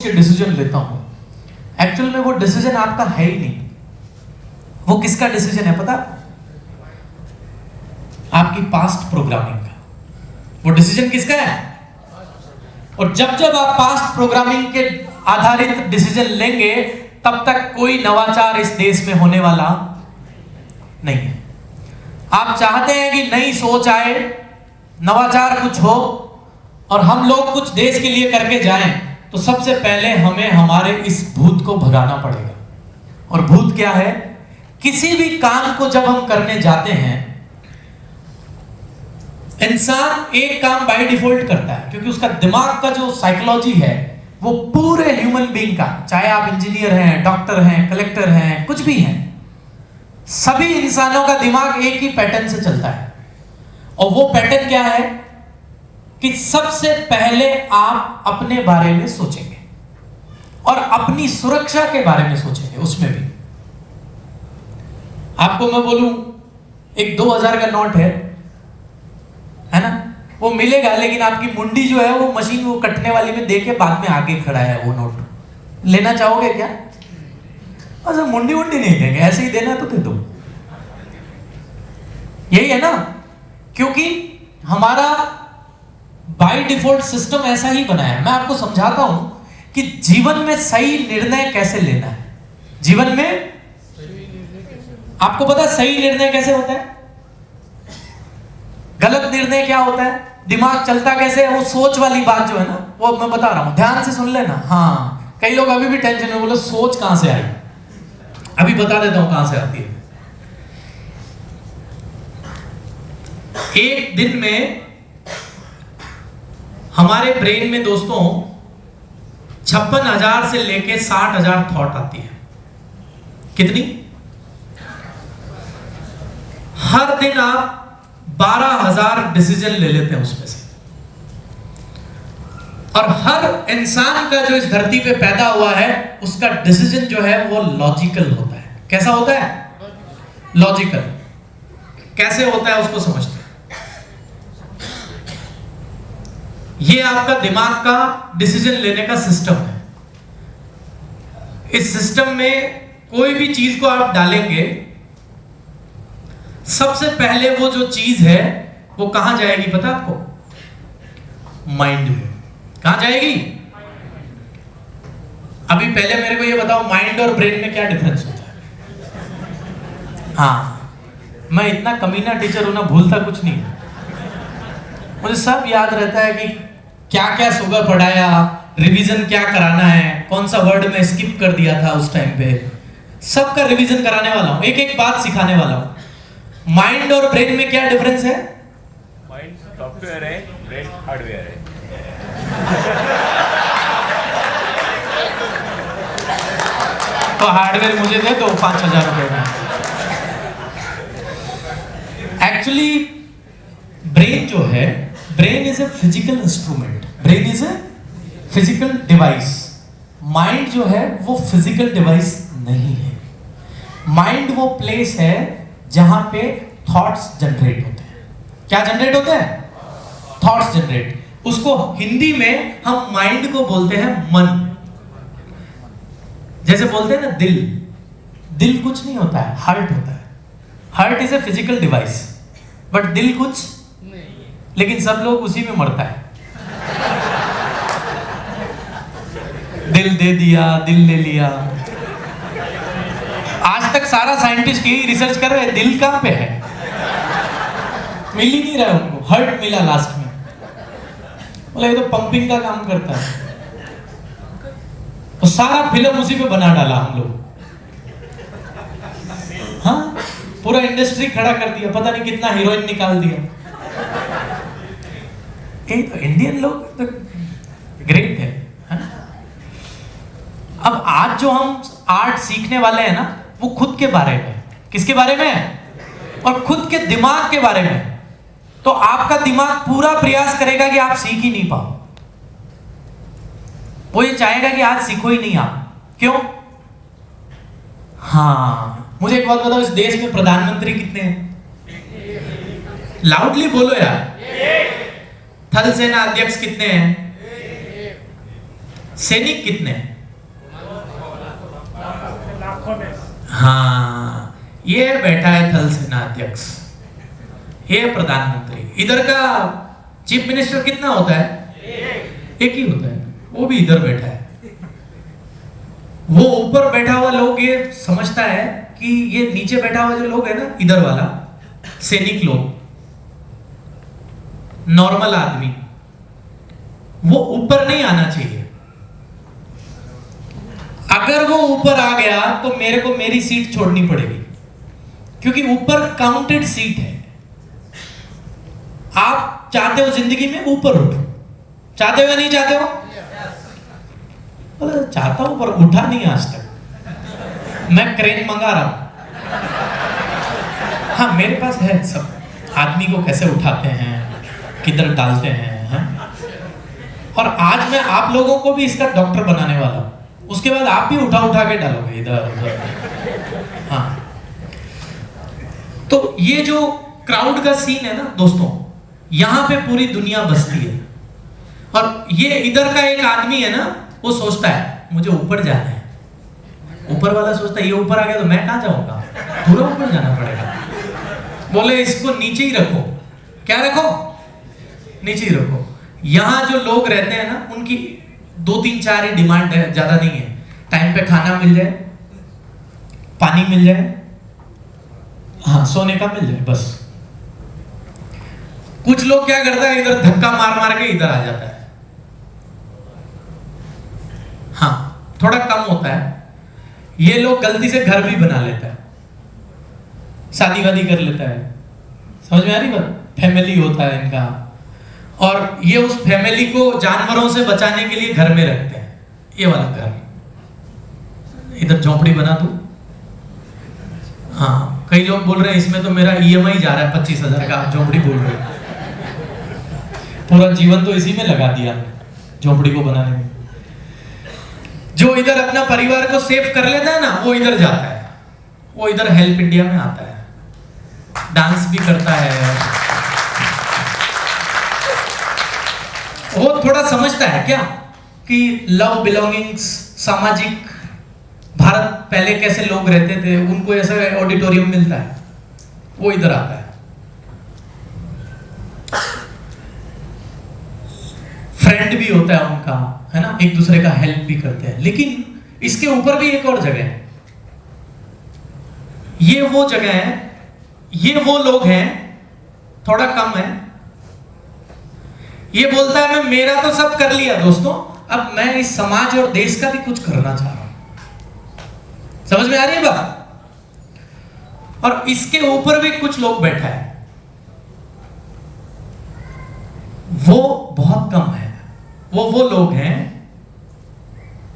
Decision लेता हूं, actual में वो डिसीजन आपका है ही नहीं। वो किसका डिसीजन है पता? आपकी पास्ट प्रोग्रामिंग का। वो डिसीजन किसका है? और जब जब आप पास्ट प्रोग्रामिंग के आधारित डिसीजन लेंगे तब तक कोई नवाचार इस देश में होने वाला नहीं है। आप चाहते हैं कि नई सोच आए, नवाचार कुछ हो और हम लोग कुछ देश के लिए करके जाएं, तो सबसे पहले हमें हमारे इस भूत को भगाना पड़ेगा। और भूत क्या है? किसी भी काम को जब हम करने जाते हैं, इंसान एक काम बाय डिफॉल्ट करता है क्योंकि उसका दिमाग का जो साइकोलॉजी है वो पूरे ह्यूमन बीइंग का, चाहे आप इंजीनियर हैं, डॉक्टर हैं, कलेक्टर हैं, कुछ भी हैं, सभी इंसानों का दिमाग एक ही पैटर्न से चलता है। और वो पैटर्न क्या है कि सबसे पहले आप अपने बारे में सोचेंगे और अपनी सुरक्षा के बारे में सोचेंगे। उसमें भी आपको मैं बोलूं, एक 2000 का नोट है ना, वो मिलेगा लेकिन आपकी मुंडी जो है वो मशीन वो कटने वाली में देके बाद में आगे खड़ा है वो नोट। लेना चाहोगे क्या? अच्छा, मुंडी नहीं देंगे, ऐसे ही देना तो दे दो। यही है ना, क्योंकि हमारा बाय डिफॉल्ट सिस्टम ऐसा ही बना है। मैं आपको समझाता हूं कि जीवन में सही निर्णय कैसे लेना है। जीवन में आपको पता है सही निर्णय कैसे होता है, गलत निर्णय क्या होता है, दिमाग चलता कैसे है, वो सोच वाली बात जो है ना, वो मैं बता रहा हूं, ध्यान से सुन लेना। हाँ, कई लोग अभी भी टेंशन में बोले सोच कहां से आई। अभी बता देता हूं कहां से आती है। एक दिन में हमारे ब्रेन में दोस्तों 56,000 से लेके 60,000 थॉट आती है। कितनी? हर दिन आप 12,000 डिसीजन ले लेते हैं उसमें से। और हर इंसान का जो इस धरती पे पैदा हुआ है उसका डिसीजन जो है वो लॉजिकल होता है। कैसा होता है? लॉजिकल। कैसे होता है उसको समझते हैं। ये आपका दिमाग का डिसीजन लेने का सिस्टम है। इस सिस्टम में कोई भी चीज को आप डालेंगे, सबसे पहले वो जो चीज है वो कहां जाएगी पता आपको? माइंड में। कहां जाएगी? अभी पहले मेरे को ये बताओ, माइंड और ब्रेन में क्या डिफरेंस होता है? हाँ, मैं इतना कमीना टीचर हूं ना, भूलता कुछ नहीं। मुझे सब याद रहता है कि क्या क्या सुबह पढ़ाया, रिवीजन क्या कराना है, कौन सा वर्ड में स्किप कर दिया था उस टाइम पे, सबका रिवीजन कराने वाला हूं, एक एक बात सिखाने वाला हूं। माइंड और ब्रेन में क्या डिफरेंस है? माइंड सॉफ्टवेयर है, ब्रेन हार्डवेयर है। तो हार्डवेयर मुझे दे दो 5,000 रुपए में। एक्चुअली ब्रेन जो है, brain is a physical instrument, brain is a physical device. Mind जो है वो फिजिकल डिवाइस नहीं है। माइंड वो प्लेस है जहां पे थॉट्स जनरेट होते हैं। क्या जनरेट होते हैं? Thoughts generate. उसको हिंदी में हम माइंड को बोलते हैं मन। जैसे बोलते हैं ना दिल, दिल कुछ नहीं होता है, हार्ट होता है। Heart is a physical device, but दिल कुछ नहीं। लेकिन सब लोग उसी में मरता है। दिल दे दिया, दिल ले लिया। आज तक सारा साइंटिस्ट यही रिसर्च कर रहे हैं, दिल कहां पे है, मिल ही नहीं रहा है उनको। हार्ट मिला लास्ट में, बोले ये तो पंपिंग का काम करता है। तो सारा फिल्म उसी पे बना डाला हम लोग। हाँ, पूरा इंडस्ट्री खड़ा कर दिया, पता नहीं कितना हीरोइन निकाल दिया। ये तो इंडियन लोग तो ग्रेट है ना? अब आज जो हम आर्ट सीखने वाले हैं ना, वो खुद के बारे में। किसके बारे में? और खुद के दिमाग के बारे में। तो आपका दिमाग पूरा प्रयास करेगा कि आप सीख ही नहीं पाओ। वो ये चाहेगा कि आज सीखो ही नहीं आप। क्यों? हाँ, मुझे एक बात बताओ, इस देश में प्रधानमंत्री कितने हैं? लाउडली बोलो यार। थल सेना अध्यक्ष कितने हैं? सैनिक कितने हैं? लाखों में। हाँ, ये बैठा है थल सेना अध्यक्ष, ये प्रधानमंत्री। इधर का चीफ मिनिस्टर कितना होता है? एक ही होता है, वो भी इधर बैठा है। वो ऊपर बैठा हुआ लोग ये समझता है कि ये नीचे बैठा हुआ जो लोग है ना, इधर वाला सैनिक लोग, नॉर्मल आदमी, वो ऊपर नहीं आना चाहिए। अगर वो ऊपर आ गया तो मेरे को मेरी सीट छोड़नी पड़ेगी, क्योंकि ऊपर काउंटेड सीट है। आप चाहते हो जिंदगी में ऊपर उठो, चाहते हो या नहीं चाहते हो? चाहता हूं पर उठा नहीं आज तक। मैं क्रेन मंगा रहा हूं। हाँ, मेरे पास है सब, आदमी को कैसे उठाते हैं, किधर डालते हैं, और आज मैं आप लोगों को भी इसका डॉक्टर बनाने वाला हूं। उसके बाद आप भी उठा उठा के डालोगे इधर उधर। हाँ, तो ये जो क्राउड का सीन है ना दोस्तों, यहां पे पूरी दुनिया बसती है। और ये इधर का एक आदमी है ना, वो सोचता है मुझे ऊपर जाना है। ऊपर वाला सोचता है ये ऊपर आ गया तो मैं कहां जाऊंगा, पूरा ऊपर जाना पड़ेगा। बोले इसको नीचे ही रखो। क्या रखो? नीचे ही रखो। यहां जो लोग रहते हैं ना, उनकी 2 3 4 ही डिमांड है, ज्यादा नहीं है। टाइम पे खाना मिल जाए, पानी मिल जाए, हाँ सोने का मिल जाए, बस। कुछ लोग क्या करता है, इधर धक्का मार मार के इधर आ जाता है। हाँ, थोड़ा कम होता है। ये लोग गलती से घर भी बना लेता है, शादी वादी कर लेता है। समझ में आ रही बात? फैमिली होता है इनका, और ये उस फैमिली को जानवरों से बचाने के लिए घर में रखते हैं। ये वाला घर, इधर झोपड़ी बना दूं। हाँ, कई लोग बोल रहे हैं इसमें तो मेरा EMI जा रहा है 25,000 का, आप झोपड़ी बोल रहे हैं। पूरा जीवन तो इसी में लगा दिया झोपड़ी को बनाने में। जो इधर अपना परिवार को सेव कर लेता है ना, वो इधर जाता है, वो इधर हेल्प इंडिया में आता है, डांस भी करता है। वो थोड़ा समझता है क्या कि लव, बिलोंगिंग्स, सामाजिक, भारत पहले कैसे लोग रहते थे, उनको ऐसा ऑडिटोरियम मिलता है, वो इधर आता है। फ्रेंड भी होता है उनका, है ना, एक दूसरे का हेल्प भी करते हैं। लेकिन इसके ऊपर भी एक और जगह है। ये वो जगह है, ये वो लोग हैं, थोड़ा कम है। ये बोलता है मैं मेरा तो सब कर लिया दोस्तों, अब मैं इस समाज और देश का भी कुछ करना चाह रहा हूं। समझ में आ रही है बात? और इसके ऊपर भी कुछ लोग बैठा है, वो बहुत कम है। वो लोग हैं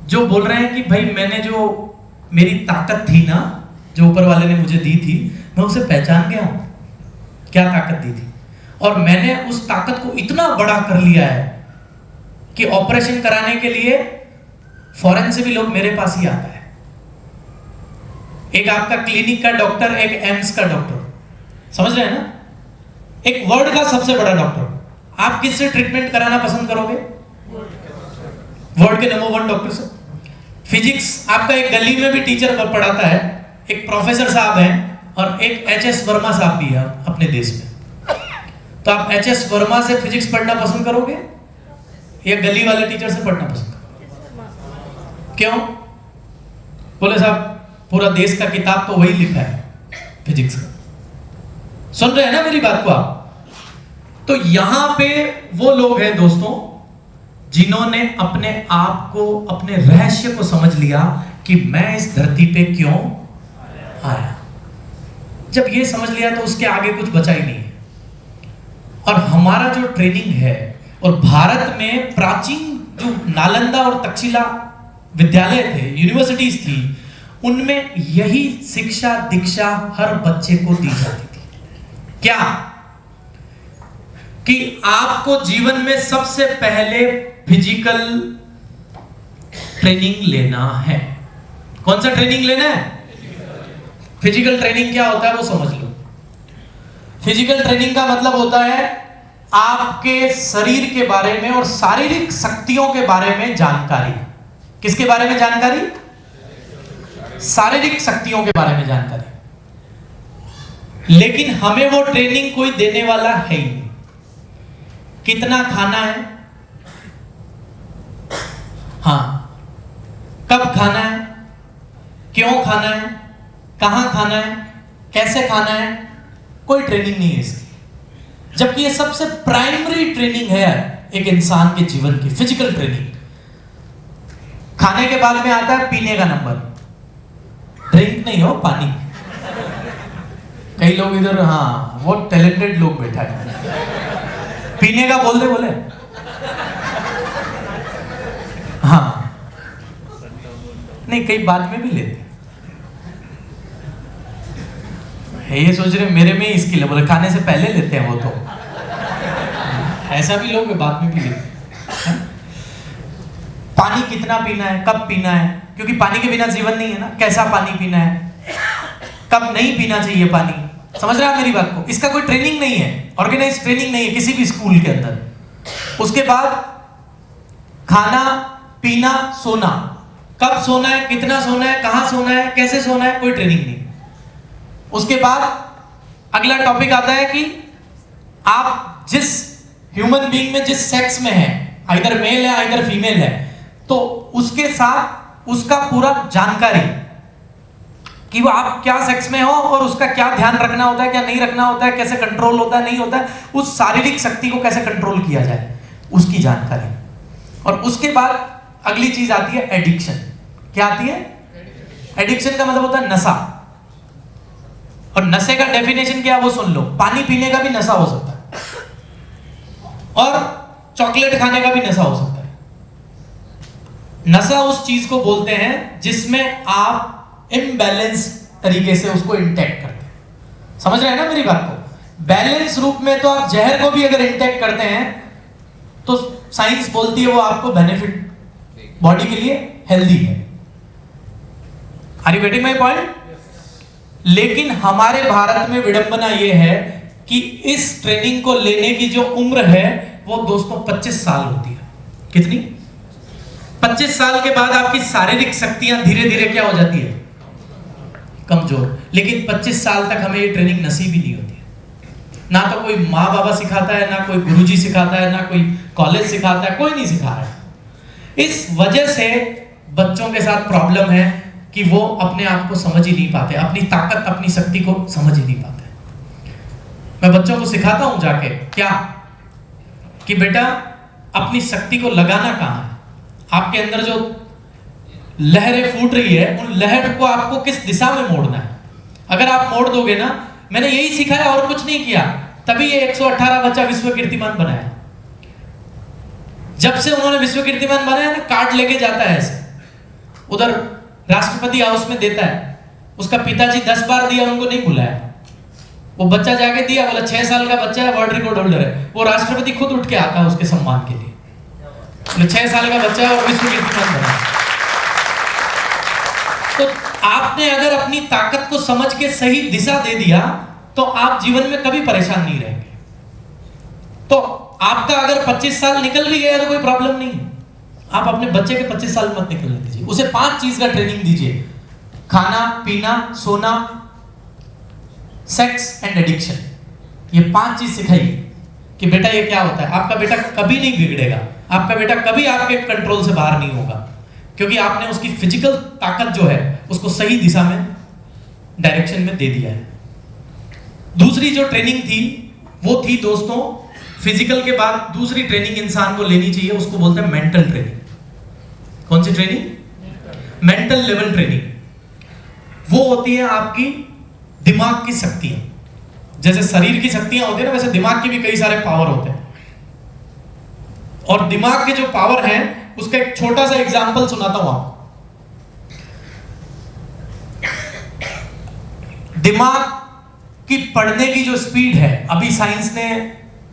जो बोल रहे हैं कि भाई मैंने जो मेरी ताकत थी ना, जो ऊपर वाले ने मुझे दी थी, मैं उसे पहचान गया हूं, क्या ताकत दी थी, और मैंने उस ताकत को इतना बड़ा कर लिया है कि ऑपरेशन कराने के लिए फॉरेन से भी लोग मेरे पास ही आता है। एक आपका क्लिनिक का डॉक्टर, एक एम्स का डॉक्टर, समझ रहे हैं ना, एक वर्ल्ड का सबसे बड़ा डॉक्टर, आप किससे ट्रीटमेंट कराना पसंद करोगे? वर्ल्ड के नंबर 1 डॉक्टर से। फिजिक्स आपका एक गली में भी टीचर पढ़ाता है, एक प्रोफेसर साहब हैं, और एक HS वर्मा साहब भी है अपने देश में। तो आप HS वर्मा से फिजिक्स पढ़ना पसंद करोगे या गली वाले टीचर से पढ़ना पसंद करोगे? क्यों? बोले साहब पूरा देश का किताब तो वही लिखा है फिजिक्स का। सुन रहे हैं ना मेरी बात को आप? तो यहां पे वो लोग हैं दोस्तों जिन्होंने अपने आप को, अपने रहस्य को समझ लिया कि मैं इस धरती पे क्यों आया। जब ये समझ लिया तो उसके आगे कुछ बचा ही नहीं है। और हमारा जो ट्रेनिंग है, और भारत में प्राचीन जो नालंदा और तक्षशिला विद्यालय थे, यूनिवर्सिटीज थी, उनमें यही शिक्षा दीक्षा हर बच्चे को दी जाती थी। क्या? कि आपको जीवन में सबसे पहले फिजिकल ट्रेनिंग लेना है। कौन सा ट्रेनिंग लेना है? फिजिकल ट्रेनिंग क्या होता है वो समझ लो। फिजिकल ट्रेनिंग का मतलब होता है आपके शरीर के बारे में और शारीरिक शक्तियों के बारे में जानकारी। किसके बारे में जानकारी? शारीरिक शक्तियों के बारे में जानकारी। लेकिन हमें वो ट्रेनिंग कोई देने वाला है ही नहीं। कितना खाना है, हाँ, कब खाना है, क्यों खाना है, कहां खाना है, कैसे खाना है, कोई ट्रेनिंग नहीं है इसकी। जबकि ये सबसे प्राइमरी ट्रेनिंग है एक इंसान के जीवन की, फिजिकल ट्रेनिंग। खाने के बाद में आता है पीने का नंबर। ड्रिंक नहीं हो, पानी। कई लोग इधर, हाँ, वो टैलेंटेड लोग बैठा है, पीने का बोल दे बोले, हाँ, नहीं, कई बाद में भी लेते हैं। ये सोच रहे मेरे में ही स्किल है, बोले खाने से पहले लेते हैं वो तो। ऐसा भी लोग बाद में भी लेते हैं। पानी कितना पीना है, कब पीना है, क्योंकि पानी के बिना जीवन नहीं है ना। कैसा पानी पीना है, कब नहीं पीना चाहिए पानी, समझ रहे हैं आप मेरी बात को? इसका कोई ट्रेनिंग नहीं है, ऑर्गेनाइज ट्रेनिंग नहीं है किसी भी स्कूल के अंदर। उसके बाद खाना, पीना, सोना, कब सोना है, कितना सोना है, कहां सोना है, कैसे सोना है, कोई ट्रेनिंग नहीं। उसके बाद अगला टॉपिक आता है कि आप जिस ह्यूमन बीइंग में जिस सेक्स में है, आइदर मेल है आइदर फीमेल है, तो उसके साथ उसका पूरा जानकारी कि वो आप क्या सेक्स में हो और उसका क्या ध्यान रखना होता है, क्या नहीं रखना होता है, कैसे कंट्रोल होता है, नहीं होता है, उस शारीरिक शक्ति को कैसे कंट्रोल किया जाए, उसकी जानकारी। और उसके बाद अगली चीज आती है एडिक्शन। क्या आती है? एडिक्शन का मतलब होता है नशा। और नशे का डेफिनेशन क्या, वो सुन लो। पानी पीने का भी नशा हो सकता है और चॉकलेट खाने का भी नशा हो सकता है। नशा उस चीज को बोलते हैं जिसमें आप इम्बैलेंस तरीके से उसको इंटेक्ट करते हैं। समझ रहे हैं ना मेरी बात को? बैलेंस रूप में तो आप जहर को भी अगर इंटेक्ट करते हैं तो साइंस बोलती है वो आपको बेनिफिट, बॉडी के लिए हेल्दी है। Are you getting my point? लेकिन हमारे भारत में विडंबना यह है कि इस ट्रेनिंग को लेने की जो उम्र है वो दोस्तों 25 साल होती है। कितनी? 25 साल के बाद आपकी शारीरिक शक्तियां धीरे धीरे क्या हो जाती है? कमजोर। लेकिन 25 साल तक हमें ये ट्रेनिंग नसीब ही नहीं होती है। ना तो कोई माँ बाबा सिखाता है, ना कोई गुरुजी सिखाता है, ना कोई कॉलेज सिखाता है, कोई नहीं सिखा रहा है। इस वजह से बच्चों के साथ प्रॉब्लम है कि वो अपने आप को समझ ही नहीं पाते, अपनी ताकत, अपनी शक्ति को समझ ही नहीं पाते। मैं बच्चों को सिखाता हूं जाके क्या, कि बेटा अपनी शक्ति को लगाना कहां है, आपके अंदर जो लहरें फूट रही है उन लहर को आपको किस दिशा में मोड़ना है। अगर आप मोड़ दोगे ना, मैंने यही सिखाया और कुछ नहीं किया, तभी ये 118 बच्चा विश्व कीर्तिमान बनाया। जब से उन्होंने विश्व कीर्तिमान बनाया ना, कार्ड लेके जाता है ऐसे, उधर राष्ट्रपति हाउस में देता है। उसका पिताजी 10 बार दिया, उनको नहीं बुलाया। वो बच्चा जाके दिया, बोला 6 साल का बच्चा है, वर्ल्ड रिकॉर्ड होल्डर है। वो राष्ट्रपति खुद उठ के आता है उसके सम्मान के लिए। 6 साल का बच्चा है और विश्व कीर्तिमान बना। तो आपने अगर अपनी ताकत को समझ के सही दिशा दे दिया तो आप जीवन में कभी परेशान नहीं रहेंगे। तो आपका अगर 25 साल निकल भी गया तो कोई प्रॉब्लम नहीं है। आप अपने बच्चे के 25 साल मत निकलने दीजिए, उसे 5 चीज का ट्रेनिंग दीजिए: खाना, पीना, सोना, सेक्स एंड एडिक्शन। ये 5 चीज सिखाइए कि बेटा ये क्या होता है। आपका बेटा कभी नहीं बिगड़ेगा, आपका बेटा कभी आपके कंट्रोल से बाहर नहीं होगा, क्योंकि आपने उसकी फिजिकल ताकत जो है उसको सही दिशा में, डायरेक्शन में दे दिया है। दूसरी जो ट्रेनिंग थी वो थी दोस्तों, फिजिकल के बाद दूसरी ट्रेनिंग इंसान को लेनी चाहिए, उसको बोलते हैं मेंटल ट्रेनिंग। कौन सी ट्रेनिंग? Mental level training. वो होती है आपकी दिमाग की शक्तियां। जैसे शरीर की शक्तियां होती है ना, वैसे दिमाग की भी कई सारे पावर होते हैं। और दिमाग के जो पावर हैं उसका एक छोटा सा एग्जांपल सुनाता हूं आपको। दिमाग की पढ़ने की जो स्पीड है, अभी साइंस ने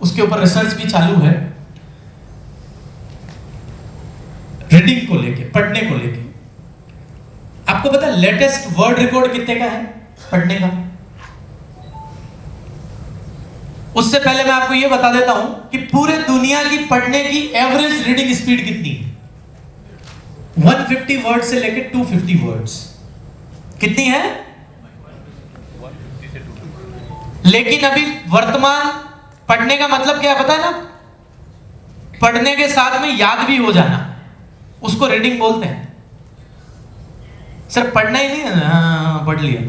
उसके ऊपर रिसर्च भी चालू है, रीडिंग को लेके, पढ़ने को लेके। आपको पता है लेटेस्ट वर्ल्ड रिकॉर्ड कितने का है पढ़ने का? उससे पहले मैं आपको यह बता देता हूं कि पूरे दुनिया की पढ़ने की एवरेज रीडिंग स्पीड कितनी है। 150 वर्ड से लेके 250 वर्ड्स। कितनी है? 150 से 250। लेकिन अभी वर्तमान पढ़ने का मतलब क्या है पता है ना? पढ़ने के साथ में याद भी हो जाना, उसको रीडिंग बोलते हैं। सिर्फ पढ़ना ही नहीं है, हाँ, पढ़ लिया।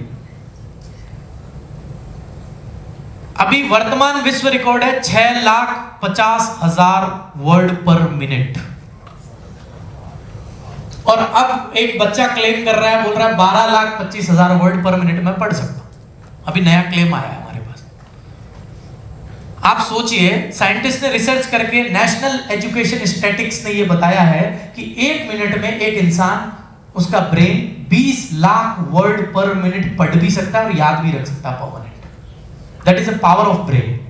अभी वर्तमान विश्व रिकॉर्ड है 6,50,000 वर्ड पर मिनट। और अब एक बच्चा क्लेम कर रहा है, बोल रहा है 12,25,000 वर्ड पर मिनट में पढ़ सकता हूं। अभी नया क्लेम आया है हमारे पास। आप सोचिए, साइंटिस्ट ने रिसर्च करके, नेशनल एजुकेशन स्टैटिस्टिक्स ने यह बताया है कि 1 मिनट में एक इंसान, उसका ब्रेन 20 लाख वर्ड पर मिनट पढ़ भी सकता है और याद भी रख सकता है पर minute. That is a power of brain.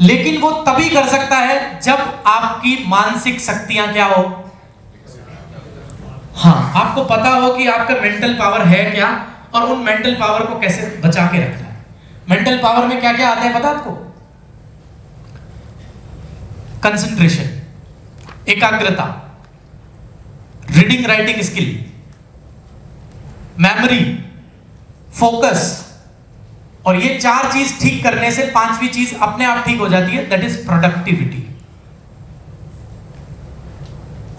लेकिन वो तभी कर सकता है जब आपकी मानसिक शक्तियां क्या हो, हाँ, आपको पता हो कि आपका मेंटल पावर है क्या और उन मेंटल पावर को कैसे बचा के रखना है। मेंटल पावर में क्या क्या आता है पता आपको? कंसंट्रेशन, एकाग्रता, reading writing skill, memory, focus. और ये 4 चीज ठीक करने से 5वीं चीज अपने आप ठीक हो जाती है, दैट इज प्रोडक्टिविटी।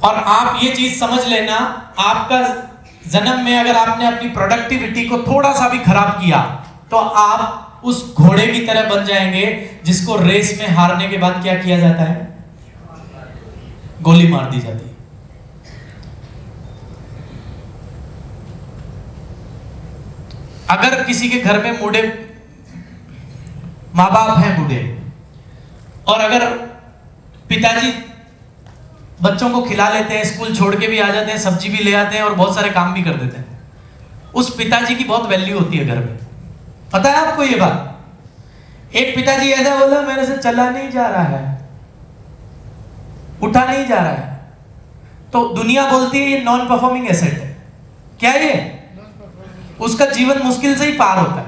और आप ये चीज समझ लेना, आपका जन्म में अगर आपने अपनी प्रोडक्टिविटी को थोड़ा सा भी खराब किया तो आप उस घोड़े की तरह बन जाएंगे जिसको रेस में हारने के बाद क्या किया जाता है? गोली मार दी जाती है। अगर किसी के घर में बूढ़े माँ बाप हैं, बूढ़े, और अगर पिताजी बच्चों को खिला लेते हैं, स्कूल छोड़ के भी आ जाते हैं, सब्जी भी ले आते हैं और बहुत सारे काम भी कर देते हैं, उस पिताजी की बहुत वैल्यू होती है घर में। पता है आपको ये बात? एक पिताजी ऐसा बोला, मेरे से चला नहीं जा रहा है, उठा नहीं जा रहा है, तो दुनिया बोलती है ये नॉन परफॉर्मिंग एसेट है। क्या ये? उसका जीवन मुश्किल से ही पार होता है।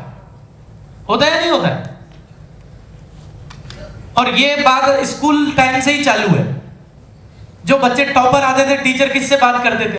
होता है या नहीं होता है? और ये बात स्कूल टाइम से ही चालू है। जो बच्चे टॉपर आते थे, टीचर किससे बात करते थे?